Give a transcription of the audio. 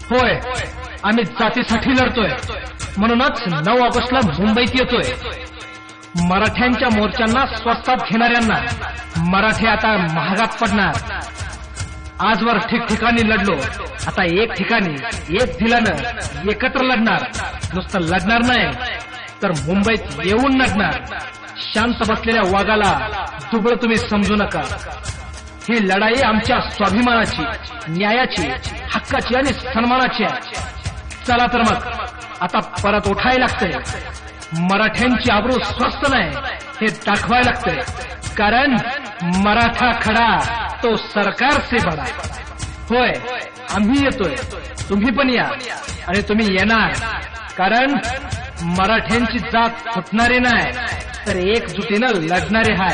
होय, आम्ही जातीसाठी लढतोय, म्हणूनच 9 ऑगस्टला मुंबईत येतोय. मराठ्यांच्या मोर्चांना स्वस्तात घेणाऱ्यांना मराठी आता महागात पडणार. आजवर ठिकठिकाणी लढलो, आता एक ठिकाणी एक दिलानं एकत्र लढणार. नुसतं लढणार नाही तर मुंबईत येऊन लढणार. शांत बसलेल्या वाघाला दुबळं तुम्ही समजू नका. ही लढाई आमच्या स्वाभिमानाची, न्यायाची, हक्काची आणि सन्मानाची आहे. चला तर मग आता परत उठायला लागतंय. मराठ्यांची आबरू स्वस्त नाही हे दाखवायला लागतंय. कारण मराठा खडा तो सरकार से बडा. होय, आम्ही येतोय, तुम्ही पण या. आणि तुम्ही येणार कारण मराठ्यांची जात फुटणारी नाही तर एकजुटीनं लढणारे आहे.